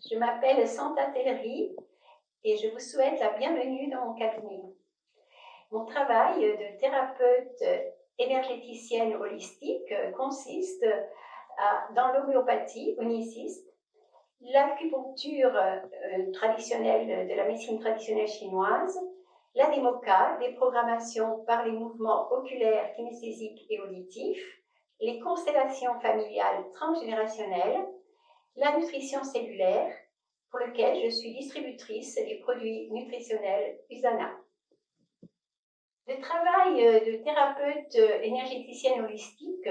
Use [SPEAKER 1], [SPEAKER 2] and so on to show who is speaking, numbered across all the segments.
[SPEAKER 1] Je m'appelle Santa Tellery et je vous souhaite la bienvenue dans mon cabinet. Mon travail de thérapeute énergéticienne holistique consiste dans l'homéopathie uniciste, l'acupuncture traditionnelle de la médecine traditionnelle chinoise, la démoka, des programmations par les mouvements oculaires, kinesthésiques et auditifs, les constellations familiales transgénérationnelles, la nutrition cellulaire, pour lequel je suis distributrice des produits nutritionnels Usana. Le travail de thérapeute énergéticienne holistique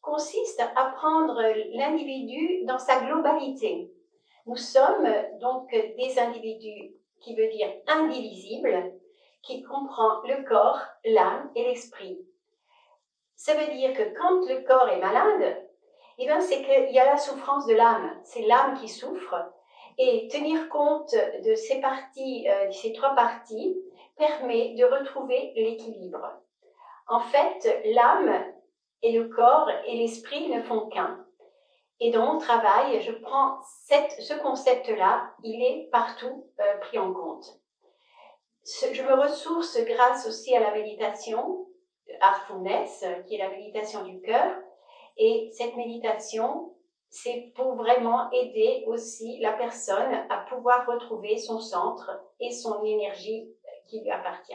[SPEAKER 1] consiste à prendre l'individu dans sa globalité. Nous sommes donc des individus qui veut dire indivisibles, qui comprend le corps, l'âme et l'esprit. Ça veut dire que quand le corps est malade, c'est qu'il y a la souffrance de l'âme, c'est l'âme qui souffre, et tenir compte de ces parties, ces trois parties, permet de retrouver l'équilibre. En fait, l'âme et le corps et l'esprit ne font qu'un. Et dans mon travail, je prends ce concept-là, il est partout pris en compte. Je me ressource grâce aussi à la méditation, Heartfulness, qui est la méditation du cœur, et cette méditation, c'est pour vraiment aider aussi la personne à pouvoir retrouver son centre et son énergie qui lui appartient.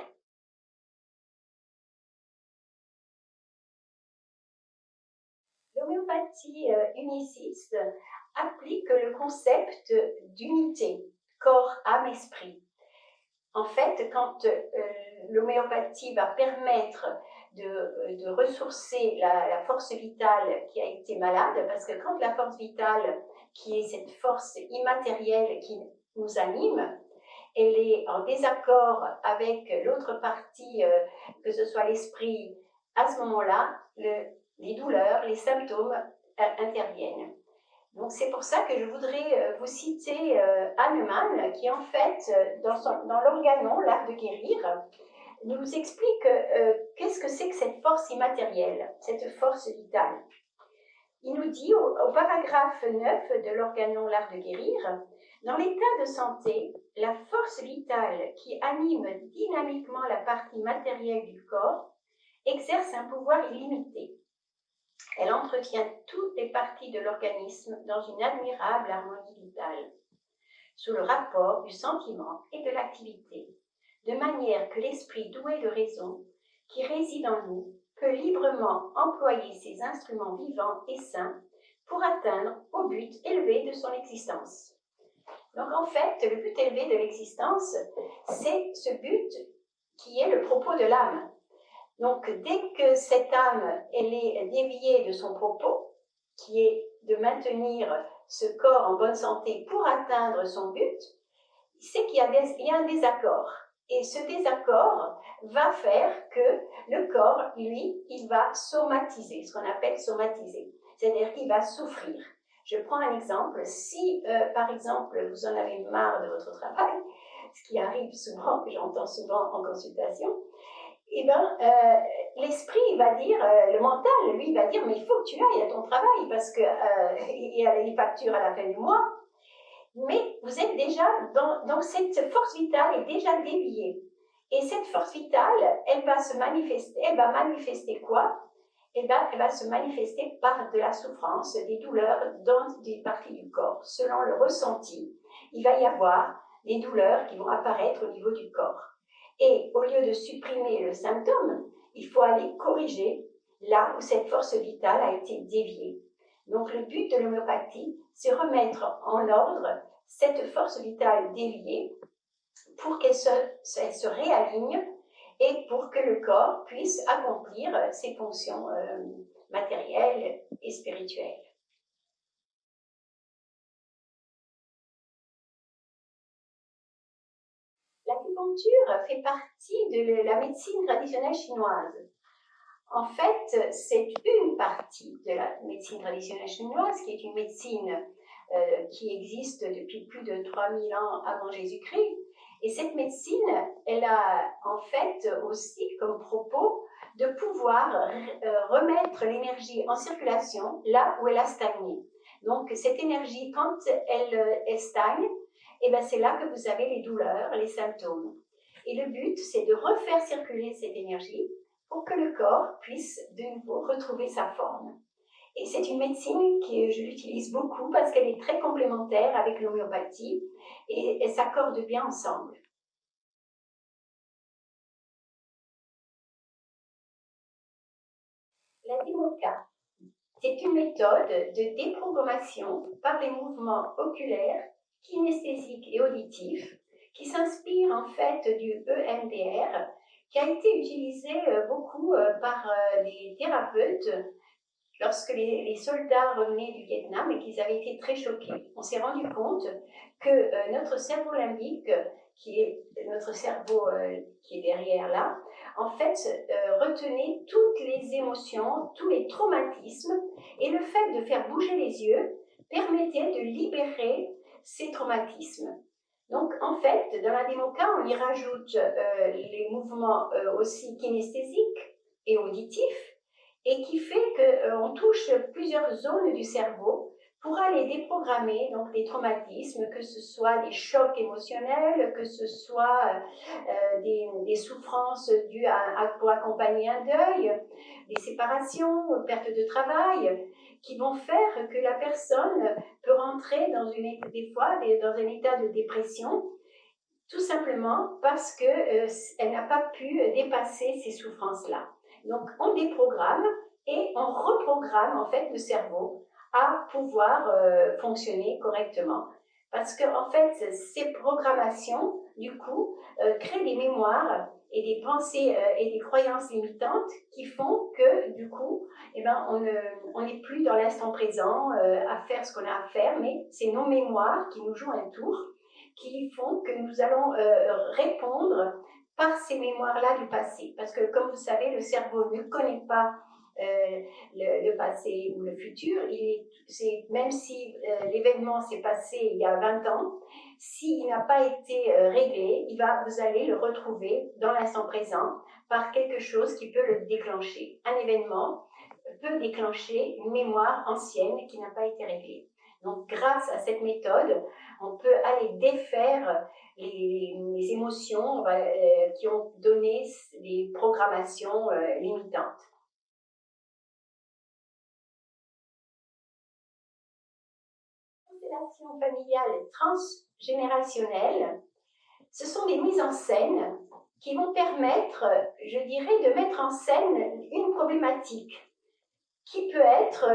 [SPEAKER 1] L'homéopathie uniciste applique le concept d'unité, corps, âme, esprit. En fait, quand l'homéopathie va permettre de ressourcer la force vitale qui a été malade, parce que quand la force vitale, qui est cette force immatérielle qui nous anime, elle est en désaccord avec l'autre partie, que ce soit l'esprit, à ce moment-là, les douleurs, les symptômes interviennent. Donc c'est pour ça que je voudrais vous citer Hahnemann, qui en fait, dans l'organon, l'art de guérir, nous explique qu'est-ce que c'est que cette force immatérielle, cette force vitale. Il nous dit au paragraphe 9 de l'organon l'art de guérir, dans l'état de santé, la force vitale qui anime dynamiquement la partie matérielle du corps exerce un pouvoir illimité. Elle entretient toutes les parties de l'organisme dans une admirable harmonie vitale, sous le rapport du sentiment et de l'activité, de manière que l'esprit doué de raison, qui réside en nous, peut librement employer ces instruments vivants et sains pour atteindre au but élevé de son existence. Donc en fait, le but élevé de l'existence, c'est ce but qui est le propos de l'âme. Donc, dès que cette âme, elle est déviée de son propos, qui est de maintenir ce corps en bonne santé pour atteindre son but, c'est qu'il y a un désaccord. Et ce désaccord va faire que le corps, lui, il va somatiser, ce qu'on appelle somatiser. C'est-à-dire qu'il va souffrir. Je prends un exemple. Si, par exemple, vous en avez marre de votre travail, ce qui arrive souvent, que j'entends souvent en consultation, l'esprit va dire, le mental, lui, va dire, mais il faut que tu ailles à ton travail parce qu'il y a les factures à la fin du mois. Mais vous êtes déjà dans cette force vitale est déjà déviée. Et cette force vitale, elle va manifester quoi? Elle va se manifester par de la souffrance, des douleurs dans des parties du corps. Selon le ressenti, il va y avoir des douleurs qui vont apparaître au niveau du corps. Et au lieu de supprimer le symptôme, il faut aller corriger là où cette force vitale a été déviée. Donc le but de l'homéopathie, c'est remettre en ordre cette force vitale déviée pour qu'elle se réaligne et pour que le corps puisse accomplir ses fonctions matérielles et spirituelles. L'acupuncture fait partie de la médecine traditionnelle chinoise. En fait, c'est une partie de la médecine traditionnelle chinoise, qui est une médecine qui existe depuis plus de 3000 ans avant Jésus-Christ. Et cette médecine, elle a en fait aussi comme propos de pouvoir remettre l'énergie en circulation là où elle a stagné. Donc cette énergie, quand elle stagne, et ben c'est là que vous avez les douleurs, les symptômes. Et le but, c'est de refaire circuler cette énergie pour que le corps puisse de nouveau retrouver sa forme. Et c'est une médecine que je l'utilise beaucoup parce qu'elle est très complémentaire avec l'homéopathie et elle s'accorde bien ensemble. La DEMOCA, c'est une méthode de déprogrammation par les mouvements oculaires, kinesthésiques et auditifs qui s'inspire en fait du EMDR, qui a été utilisé beaucoup par les thérapeutes lorsque les soldats revenaient du Vietnam et qu'ils avaient été très choqués. On s'est rendu compte que notre cerveau limbique, qui est notre cerveau qui est derrière là, en fait, retenait toutes les émotions, tous les traumatismes, et le fait de faire bouger les yeux permettait de libérer ces traumatismes. Donc, en fait, dans la DEMOCA, on y rajoute les mouvements aussi kinesthésiques et auditifs, et qui fait qu'on touche plusieurs zones du cerveau pour aller déprogrammer donc des traumatismes, que ce soit des chocs émotionnels, que ce soit des souffrances dues pour accompagner un deuil, des séparations, perte de travail, qui vont faire que la personne peut rentrer des fois dans un état de dépression, tout simplement parce qu'elle n'a pas pu dépasser ces souffrances-là. Donc, on déprogramme et on reprogramme en fait le cerveau à pouvoir fonctionner correctement. Parce que en fait, ces programmations, du coup, créent des mémoires et des pensées et des croyances limitantes qui font que, du coup, on n'est plus dans l'instant présent à faire ce qu'on a à faire, mais c'est nos mémoires qui nous jouent un tour, qui font que nous allons répondre par ces mémoires-là du passé. Parce que, comme vous savez, le cerveau ne connaît pas le passé ou le futur. Même si l'événement s'est passé il y a 20 ans, s'il n'a pas été réglé, vous allez le retrouver dans l'instant présent par quelque chose qui peut le déclencher. Un événement peut déclencher une mémoire ancienne qui n'a pas été réglée. Donc, grâce à cette méthode, on peut aller défaire les émotions qui ont donné les programmations limitantes. Constellation familiale transgénérationnelle, ce sont des mises en scène qui vont permettre, je dirais, de mettre en scène une problématique qui peut être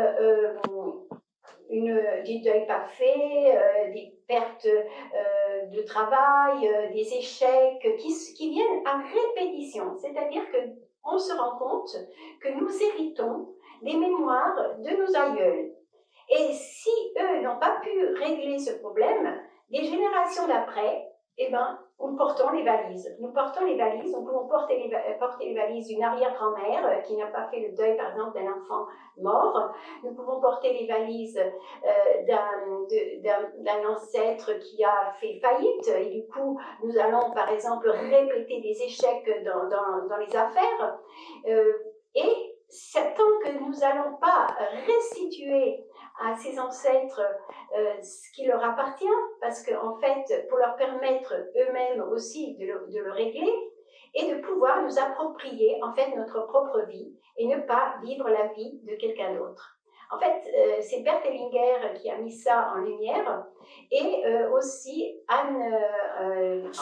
[SPEAKER 1] des deuils pas faits, des pertes de travail, des échecs qui viennent à répétition. C'est-à-dire qu'on se rend compte que nous héritons des mémoires de nos aïeuls. Et si eux n'ont pas pu régler ce problème, des générations d'après, nous portons les valises. Nous pouvons porter les valises d'une arrière-grand-mère qui n'a pas fait le deuil, par exemple, d'un enfant mort. Nous pouvons porter les valises d'un ancêtre qui a fait faillite. Et du coup, nous allons, par exemple, répéter des échecs dans les affaires. Et tant que nous n'allons pas restituer à ces ancêtres ce qui leur appartient, parce qu'en fait, pour leur permettre eux-mêmes aussi de le régler, et de pouvoir nous approprier en fait notre propre vie et ne pas vivre la vie de quelqu'un d'autre. En fait, c'est Bert Hellinger qui a mis ça en lumière, et aussi Anne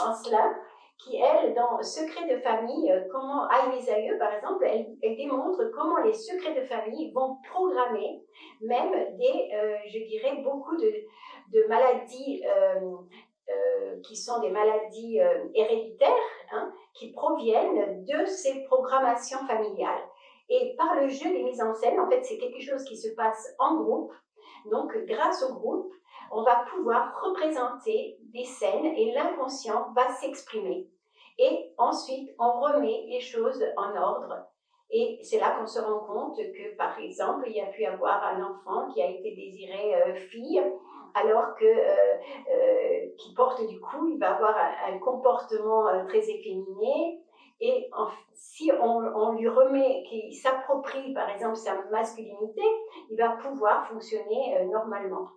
[SPEAKER 1] Ancelin, qui, elle, dans Secrets de famille, comment Aïe mes aïeux, par exemple, elle démontre comment les secrets de famille vont programmer même je dirais, beaucoup de maladies qui sont des maladies héréditaires, qui proviennent de ces programmations familiales. Et par le jeu des mises en scène, en fait, c'est quelque chose qui se passe en groupe. Donc, grâce au groupe, on va pouvoir représenter des scènes et l'inconscient va s'exprimer. Et ensuite, on remet les choses en ordre. Et c'est là qu'on se rend compte que, par exemple, il y a pu avoir un enfant qui a été désiré fille, alors que qui porte du coup, il va avoir un comportement très efféminé, Et si on lui remet, qu'il s'approprie par exemple sa masculinité, il va pouvoir fonctionner normalement.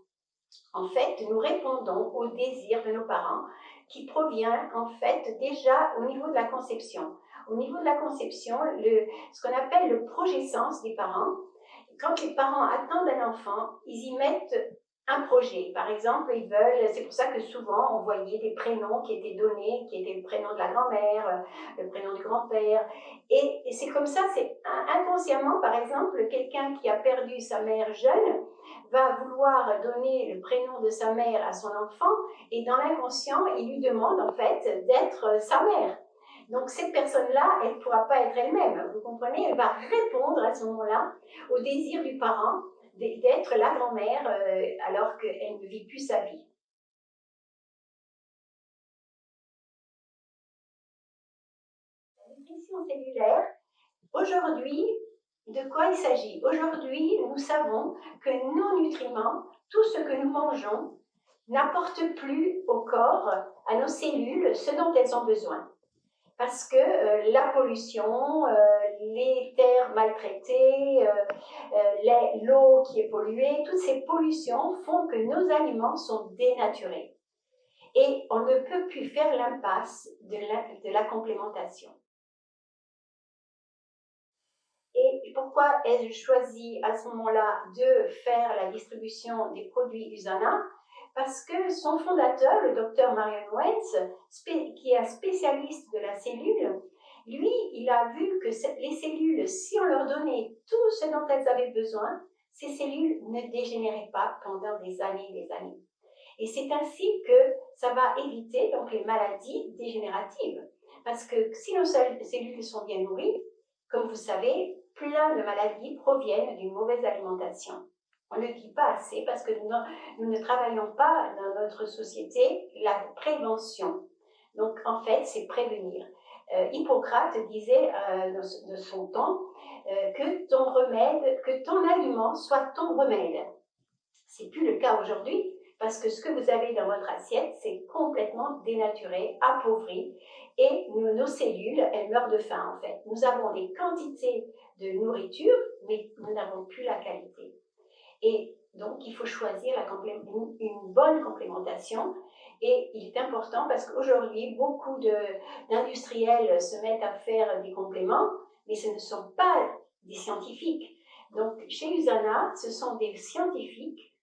[SPEAKER 1] En fait, nous répondons au désir de nos parents qui provient en fait déjà au niveau de la conception. Au niveau de la conception, ce qu'on appelle le progescence des parents, quand les parents attendent un enfant, ils y mettent un projet. Par exemple, ils veulent, c'est pour ça que souvent on voyait des prénoms qui étaient donnés, qui étaient le prénom de la grand-mère, le prénom du grand-père. Et c'est comme ça, c'est inconsciemment, par exemple, quelqu'un qui a perdu sa mère jeune va vouloir donner le prénom de sa mère à son enfant, et dans l'inconscient, il lui demande en fait d'être sa mère. Donc cette personne-là, elle ne pourra pas être elle-même, vous comprenez? Elle va répondre à ce moment-là au désir du parent d'être la grand-mère alors qu'elle ne vit plus sa vie. La nutrition cellulaire, aujourd'hui, de quoi il s'agit? Aujourd'hui, nous savons que nos nutriments, tout ce que nous mangeons, n'apporte plus au corps, à nos cellules, ce dont elles ont besoin. Parce que la pollution, les terres maltraitées, l'eau qui est polluée, toutes ces pollutions font que nos aliments sont dénaturés. Et on ne peut plus faire l'impasse de la complémentation. Et pourquoi ai-je choisi à ce moment-là de faire la distribution des produits USANA? Parce que son fondateur, le docteur Marion Wentz, qui est un spécialiste de la cellule, lui, il a vu que les cellules, si on leur donnait tout ce dont elles avaient besoin, ces cellules ne dégénéraient pas pendant des années et des années. Et c'est ainsi que ça va éviter donc les maladies dégénératives. Parce que si nos cellules sont bien nourries, comme vous savez, plein de maladies proviennent d'une mauvaise alimentation. On ne le dit pas assez parce que nous ne travaillons pas dans notre société la prévention. Donc en fait, c'est prévenir. Hippocrate disait de son temps que ton aliment soit ton remède. C'est plus le cas aujourd'hui parce que ce que vous avez dans votre assiette, c'est complètement dénaturé, appauvri, et nos cellules, elles meurent de faim en fait. Nous avons des quantités de nourriture, mais nous n'avons plus la qualité. Et donc, il faut choisir une bonne complémentation. Et il est important parce qu'aujourd'hui, beaucoup d'industriels se mettent à faire des compléments, mais ce ne sont pas des scientifiques. Donc, chez USANA, ce sont des scientifiques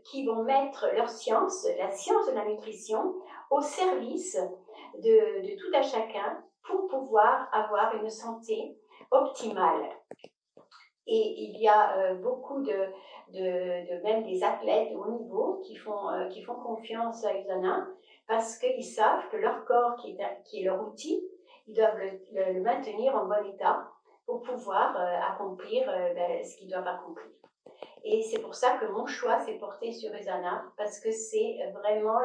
[SPEAKER 1] qui vont mettre leur science, la science de la nutrition, au service de tout à chacun pour pouvoir avoir une santé optimale. Et il y a beaucoup même des athlètes de haut niveau qui font confiance à USANA parce qu'ils savent que leur corps, qui est leur outil, ils doivent le maintenir en bon état pour pouvoir accomplir ce qu'ils doivent accomplir. Et c'est pour ça que mon choix s'est porté sur USANA, parce que c'est vraiment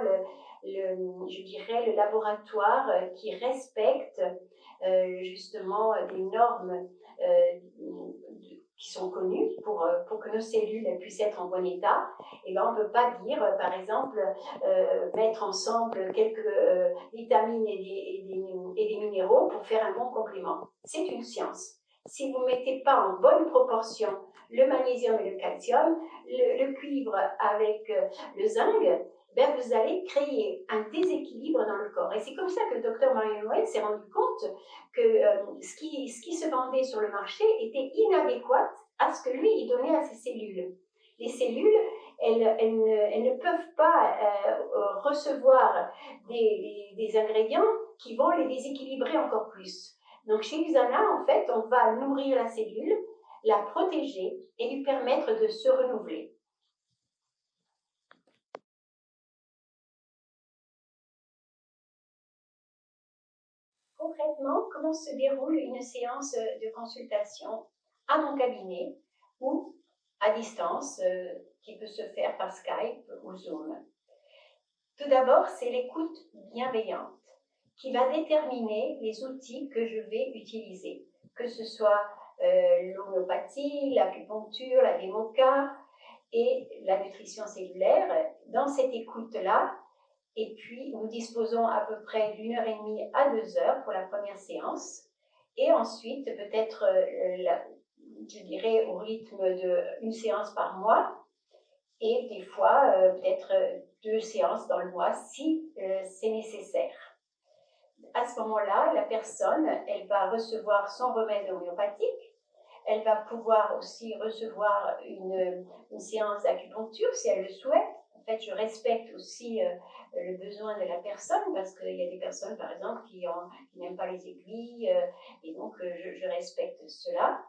[SPEAKER 1] je dirais, le laboratoire qui respecte justement des normes qui sont connues pour que nos cellules puissent être en bon état. Et ben, on ne peut pas dire, par exemple, mettre ensemble quelques vitamines et des minéraux pour faire un bon complément. C'est une science. Si vous ne mettez pas en bonne proportion le magnésium et le calcium, le cuivre avec le zinc, ben vous allez créer un déséquilibre dans le corps. Et c'est comme ça que le docteur Marion Wentz s'est rendu compte que ce qui se vendait sur le marché était inadéquat à ce que lui, il donnait à ses cellules. Les cellules, elles ne peuvent pas recevoir des ingrédients qui vont les déséquilibrer encore plus. Donc chez USANA, en fait, on va nourrir la cellule, la protéger et lui permettre de se renouveler. Concrètement, comment se déroule une séance de consultation à mon cabinet ou à distance, qui peut se faire par Skype ou Zoom? Tout d'abord, c'est l'écoute bienveillante qui va déterminer les outils que je vais utiliser, que ce soit l'homéopathie, l'acupuncture, la DEMOCA et la nutrition cellulaire. Dans cette écoute-là, Et puis, nous disposons à peu près d'1 h 30 à 2 heures pour la première séance. Et ensuite, peut-être, je dirais, au rythme d'une séance par mois. Et des fois, peut-être 2 séances dans le mois si c'est nécessaire. À ce moment-là, la personne, elle va recevoir son remède homéopathique. Elle va pouvoir aussi recevoir une séance d'acupuncture si elle le souhaite. En fait, je respecte aussi le besoin de la personne parce qu'il y a des personnes, par exemple, qui n'aiment pas les aiguilles et donc je respecte cela.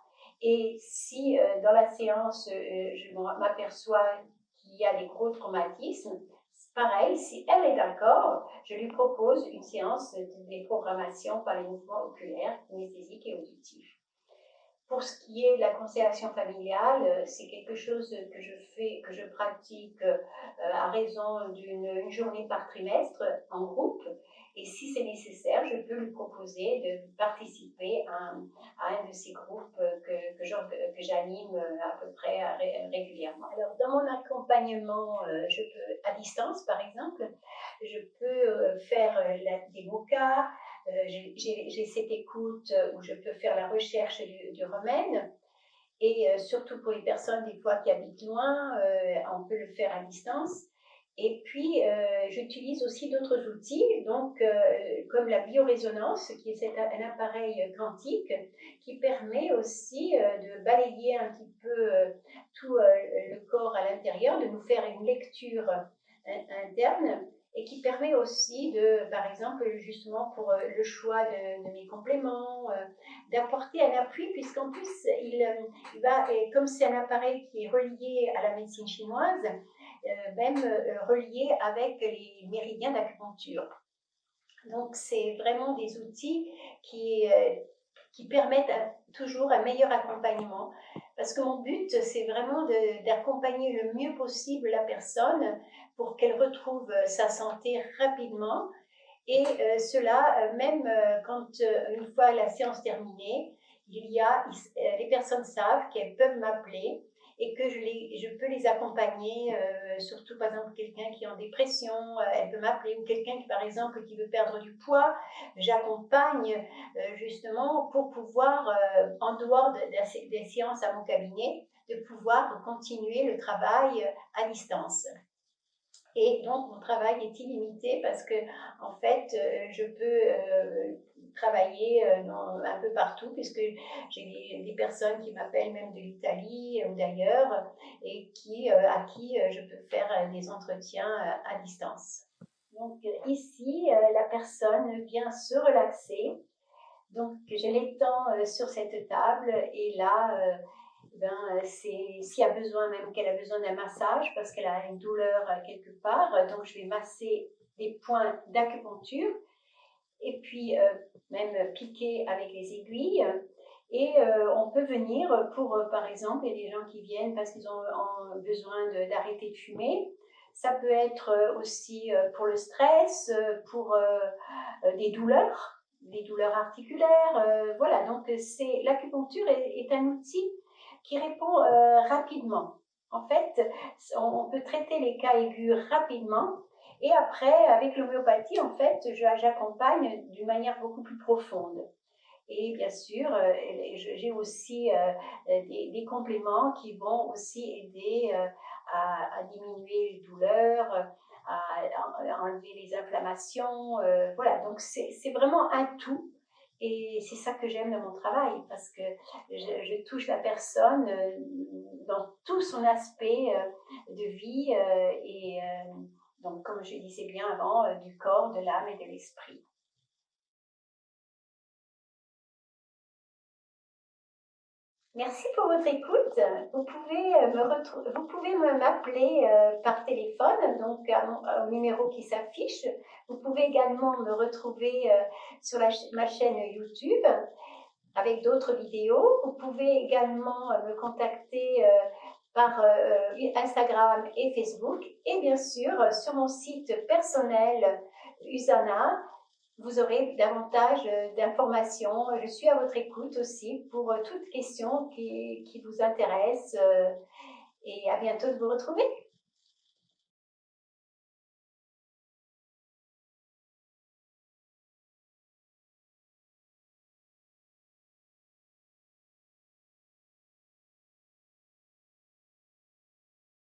[SPEAKER 1] Et si dans la séance, je m'aperçois qu'il y a des gros traumatismes, pareil, si elle est d'accord, je lui propose une séance de déprogrammation par les mouvements oculaires, kinesthésiques et auditifs. Pour ce qui est de la constellation familiale, c'est quelque chose que je pratique à raison d'une journée par trimestre en groupe. Et si c'est nécessaire, je peux lui proposer de participer à un de ces groupes que j'anime à peu près régulièrement. Alors, dans mon accompagnement, à distance par exemple, je peux faire des mokas. J'ai cette écoute où je peux faire la recherche du remède. Et surtout pour les personnes des fois qui habitent loin, on peut le faire à distance. Et puis, j'utilise aussi d'autres outils, donc comme la biorésonance, qui est un appareil quantique qui permet aussi de balayer un petit peu tout le corps à l'intérieur, de nous faire une lecture interne et qui permet aussi par exemple, justement pour le choix de mes compléments, d'apporter un appui, puisqu'en plus, il va, comme c'est un appareil qui est relié à la médecine chinoise, même relié avec les méridiens d'acupuncture. Donc, c'est vraiment des outils qui permettent toujours un meilleur accompagnement. Parce que mon but, c'est vraiment d'accompagner le mieux possible la personne pour qu'elle retrouve sa santé rapidement. Et cela, même quand, une fois la séance terminée, les personnes savent qu'elles peuvent m'appeler et que je peux les accompagner, surtout par exemple quelqu'un qui est en dépression, elle peut m'appeler, ou quelqu'un qui par exemple qui veut perdre du poids, j'accompagne justement pour pouvoir, en dehors des séances à mon cabinet, de pouvoir continuer le travail à distance. Et donc, mon travail est illimité parce que, en fait, je peux travailler un peu partout, puisque j'ai des personnes qui m'appellent même de l'Italie ou d'ailleurs, et à qui je peux faire des entretiens à distance. Donc, ici, la personne vient se relaxer. Donc, je l'étends sur cette table, et là, s'il y a besoin, même qu'elle a besoin d'un massage parce qu'elle a une douleur quelque part, donc je vais masser des points d'acupuncture et puis même piquer avec les aiguilles. Et on peut venir pour, par exemple, il y a des gens qui viennent parce qu'ils ont besoin d'arrêter de fumer. Ça peut être aussi pour le stress, pour des douleurs articulaires. Voilà, donc l'acupuncture est un outil qui répond rapidement. En fait, on peut traiter les cas aigus rapidement. Et après, avec l'homéopathie, en fait, j'accompagne d'une manière beaucoup plus profonde. Et bien sûr, j'ai aussi des compléments qui vont aussi aider à diminuer les douleurs, à enlever les inflammations. Voilà, donc c'est vraiment un tout. Et c'est ça que j'aime dans mon travail, parce que je touche la personne dans tout son aspect de vie, donc, comme je disais bien avant, du corps, de l'âme et de l'esprit. Merci pour votre écoute. Vous pouvez m'appeler par téléphone, donc au numéro qui s'affiche. Vous pouvez également me retrouver sur ma chaîne YouTube avec d'autres vidéos. Vous pouvez également me contacter par Instagram et Facebook. Et bien sûr, sur mon site personnel Usana, vous aurez davantage d'informations. Je suis à votre écoute aussi pour toute question qui vous intéresse. Et à bientôt de vous retrouver.